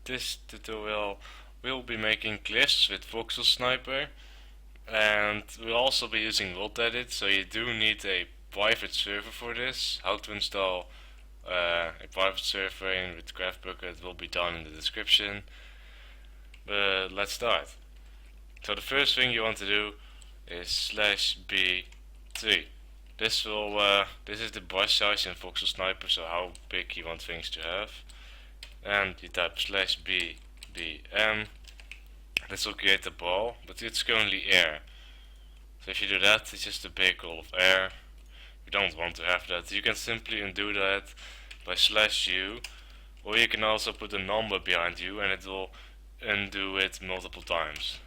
this tutorial we'll be making cliffs with Voxelsniper, and we'll also be using Worldedit, so you do need a private server for this. How to install a private server in with craftbukkit will be down in the description. But let's start. So the first thing you want to do is /b3. This is the brush size in Voxelsniper, so how big you want things to have. And you type /bbm. This will create a ball, but it's currently air. So if you do that, it's just a big ball of air. You don't want to have that. You can simply undo that by /u, or you can also put a number behind you and it will undo it multiple times.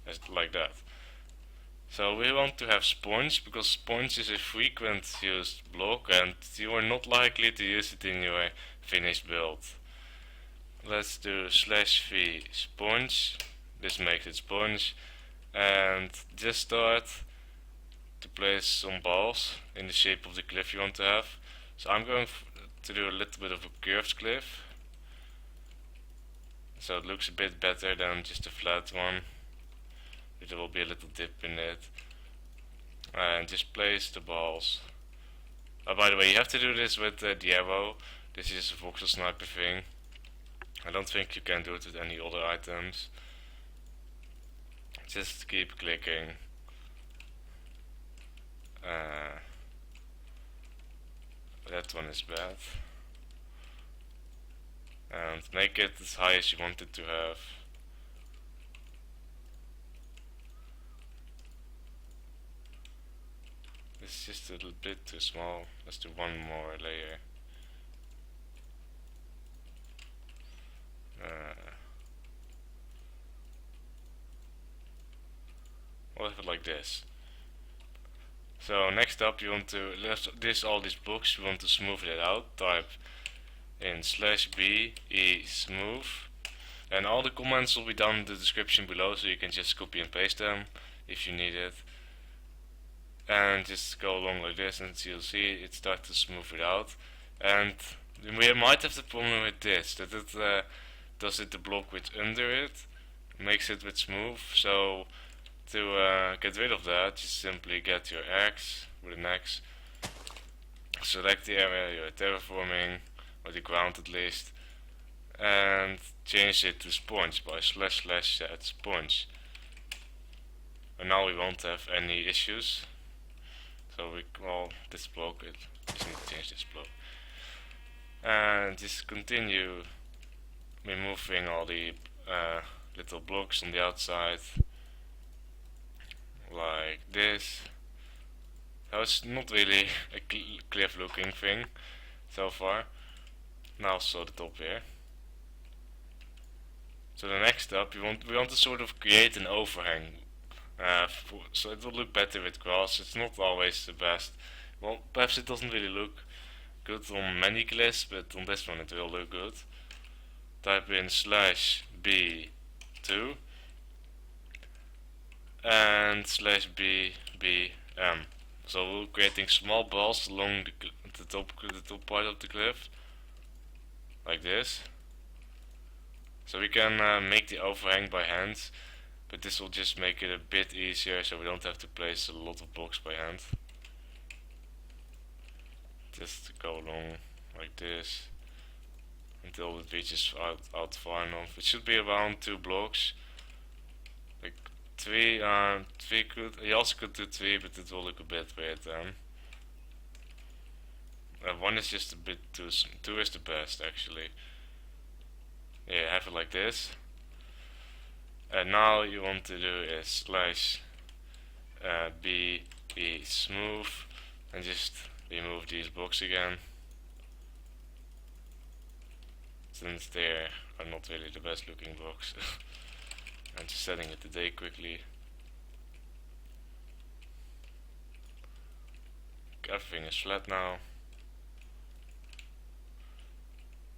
Just like that. So we want to have sponge, because sponge is a frequent used block and you are not likely to use it in your finished build. Let's do /v sponge. This makes it sponge, and just start to place some balls in the shape of the cliff you want to have. So I'm going to do a little bit of a curved cliff, so it looks a bit better than just a flat one. There will be a little dip in it, and just place the balls. By the way, you have to do this with the arrow. This is a Voxelsniper thing. I don't think you can do it with any other items. Just keep clicking. That one is bad. And make it as high as you want it to have. This is just a little bit too small. Let's do one more layer. We'll have it like this. So next up, you want to all these blocks. You want to smooth it out. Type in /b e smooth, and all the comments will be down in the description below, so you can just copy and paste them if you need it. And just go along like this, and you'll see it starts to smooth it out. And we might have the problem with this, that it does it the block with under it, makes it with smooth. So to get rid of that, just simply get your axe with an axe, select the area you're terraforming, or the ground at least, and change it to sponge by //set sponge. And now we won't have any issues. So this block, it just need to change this block. And just continue removing all the little blocks on the outside, like this. So it's not really a cliff looking thing so far. Now also the top here. So the next step, we want to sort of create an overhang. So it will look better with grass. It's not always the best. Well, perhaps it doesn't really look good on many cliffs, but on this one it will look good. Type in /b2 and /bbm. So we're creating small balls along the top part of the cliff, like this. So we can make the overhang by hand, but this will just make it a bit easier, so we don't have to place a lot of blocks by hand. Just go along like this until it reaches out far enough. It should be around 2 blocks. Like 3 could. You also could do 3, but it will look a bit weird then. 1 is just a bit too. 2 is the best actually. Yeah, have it like this. And now you want to do is /b e smooth, and just remove these blocks again, since they are not really the best looking blocks. And just setting it today quickly. Everything is flat now.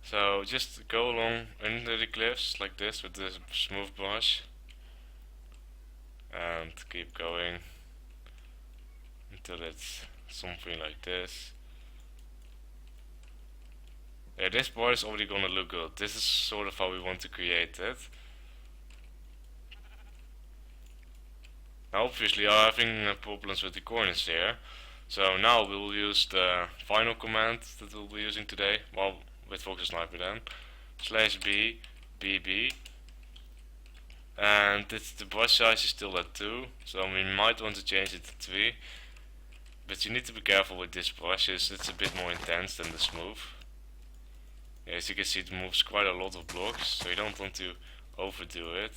So just go along under the cliffs like this with the smooth brush, and keep going until it's something like this. Yeah, this part is already gonna look good. This is sort of how we want to create it. Now obviously I'm having problems with the corners here. So now we'll use the final command that we'll be using today. Well, with Voxelsniper then. /b bb. And the brush size is still at 2. So we might want to change it to 3. But you need to be careful with this brush, it's a bit more intense than the smooth. Yeah, as you can see, it moves quite a lot of blocks, so you don't want to overdo it.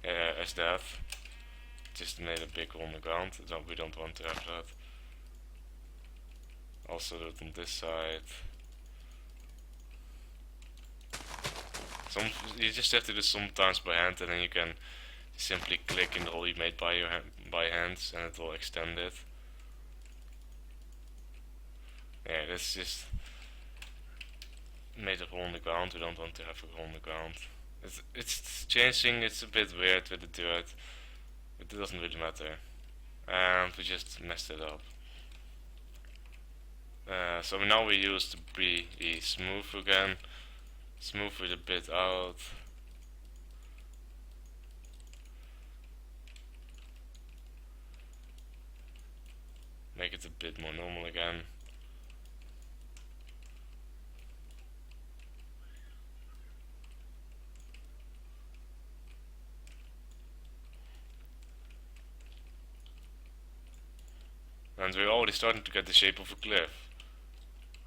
As that. Just made a big hole on the ground, so we don't want to have that. Also do it on this side. You just have to do sometimes by hand, and then you can simply click in the hole you made by hands, and it will extend it. Yeah, that's just made a hole in the ground. We don't want to have a hole in the ground. It's changing. It's a bit weird with the dirt. It doesn't really matter. And we just messed it up. So now we use the be smooth again. Smooth it a bit out. Make it a bit more normal again. And we're already starting to get the shape of a cliff,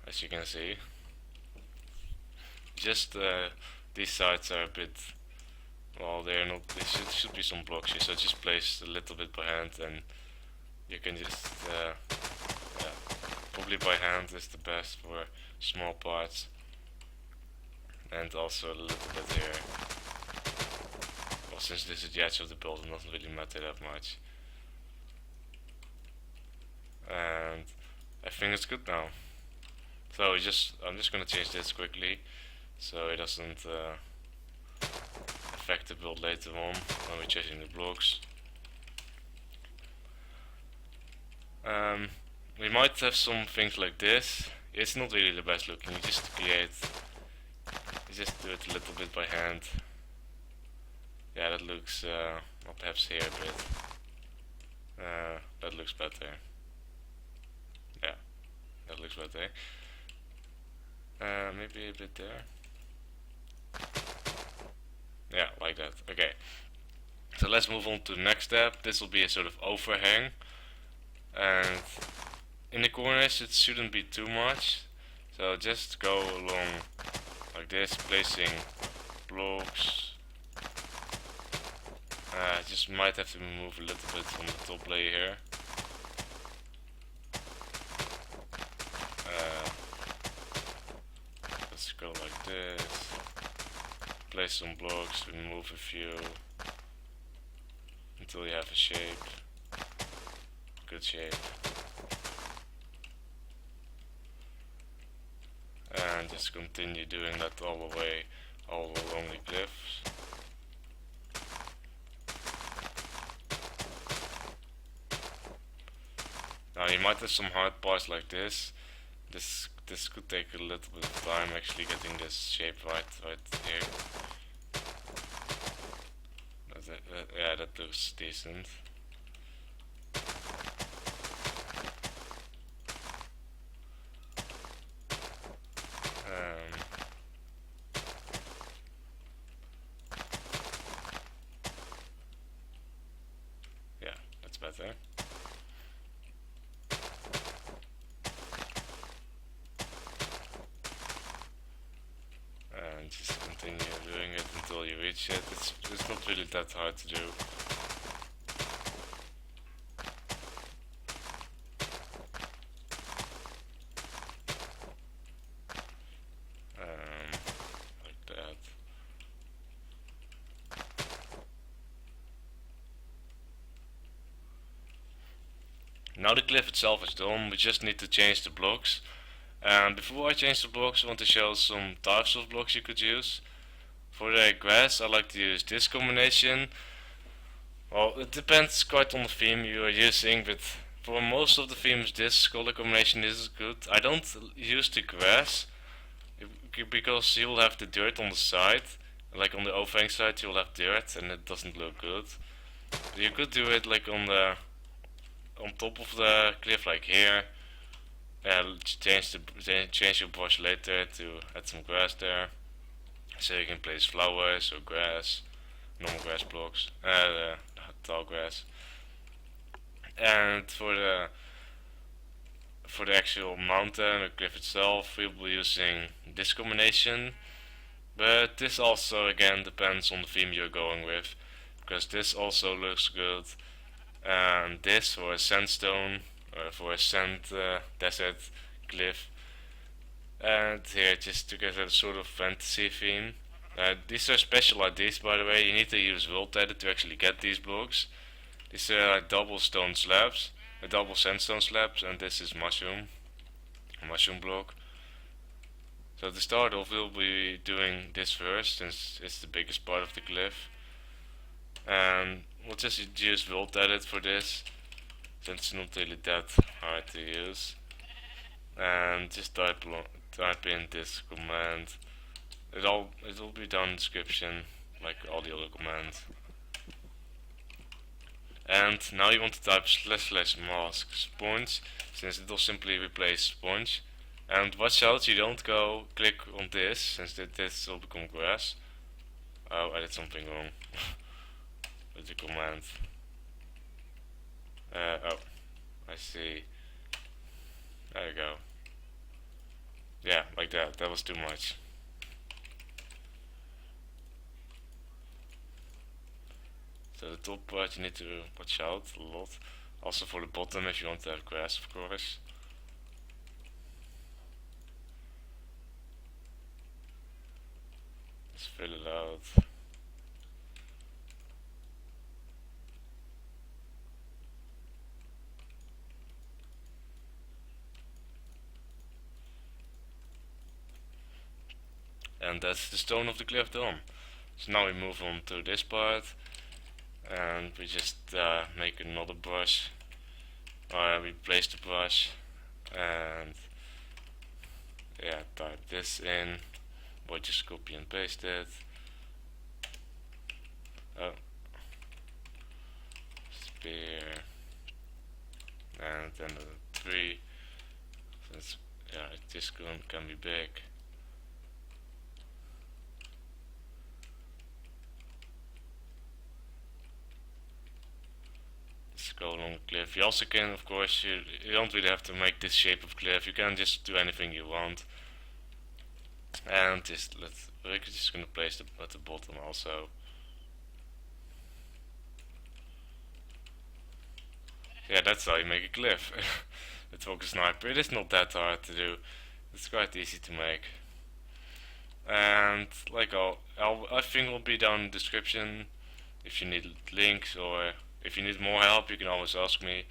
as you can see. Just these sides are a bit, well, they're not. There should be some blocks here, so just place a little bit by hand, and you can just, yeah, probably by hand is the best for small parts, and also a little bit here. Well, since this is the edge of the building, doesn't really matter that much. And I think it's good now. So I'm just gonna change this quickly, so it doesn't affect the build later on when we're changing the blocks. We might have some things like this. It's not really the best looking. You just do it a little bit by hand. Yeah, that looks well, perhaps here a bit. That looks better. Yeah, that looks better. Maybe a bit there. Yeah, like that. Okay. So let's move on to the next step. This will be a sort of overhang. And in the corners it shouldn't be too much. So just go along like this, placing blocks. Just might have to move a little bit from the top layer here. Let's go like this. Place some blocks, remove a few until you have a shape. Good shape. And just continue doing that all the way, all along the cliffs. Now you might have some hard parts like this. This could take a little bit of time actually getting this shape right here. Yeah, that looks decent. Yeah, that's better. And just continue doing it until you reach it. It's not really that hard to do. Like that. Now the cliff itself is done, we just need to change the blocks. And before I change the blocks, I want to show some types of blocks you could use. For the grass, I like to use this combination. Well, it depends quite on the theme you are using, but for most of the themes this color combination is good. I don't use the grass. because you'll have the dirt on the side, like on the overhang side you'll have dirt and it doesn't look good. You could do it like on top of the cliff, like here. Change your brush later to add some grass there, so you can place flowers or grass, normal grass blocks, tall grass. And for the actual mountain or cliff itself, we'll be using this combination. But this also again depends on the theme you're going with, because this also looks good. And this for a sandstone or for a sand desert cliff. And here just to get a sort of fantasy theme. These are special IDs, by the way. You need to use Worldedit to actually get these blocks. These are double stone slabs, double sandstone slabs, and this is a mushroom block. So to start off, we'll be doing this first, since it's the biggest part of the cliff. And we'll just use Worldedit for this, since it's not really that hard to use. And just type in this command. It will be down in the description, like all the other commands. And now you want to type /mask sponge, since it will simply replace sponge. And watch out, you don't go click on this, since this will become grass. Oh, I did something wrong with the command. Oh, I see. There you go. Yeah, like that. That was too much. So the top part you need to watch out a lot. Also for the bottom if you want to have grass, of course. Just fill it out. And that's the stone of the cliff done. So now we move on to this part. And we just make another brush, or we place the brush, and yeah, type this in, or just copy and paste it. Oh, spear, and then the tree. Since yeah, this can be big. Go along the cliff. You also can, of course, you don't really have to make this shape of cliff. You can just do anything you want. And we're just gonna place it at the bottom also. Yeah, that's how you make a cliff. With Voxelsniper. It is not that hard to do. It's quite easy to make. And like I think will be down in the description if you need links, or if you need more help, you can always ask me.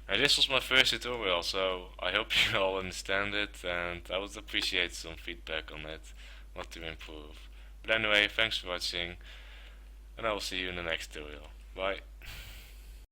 And this was my first tutorial, so I hope you all understand it, and I would appreciate some feedback on it, what to improve. But anyway, thanks for watching, and I will see you in the next tutorial. Bye.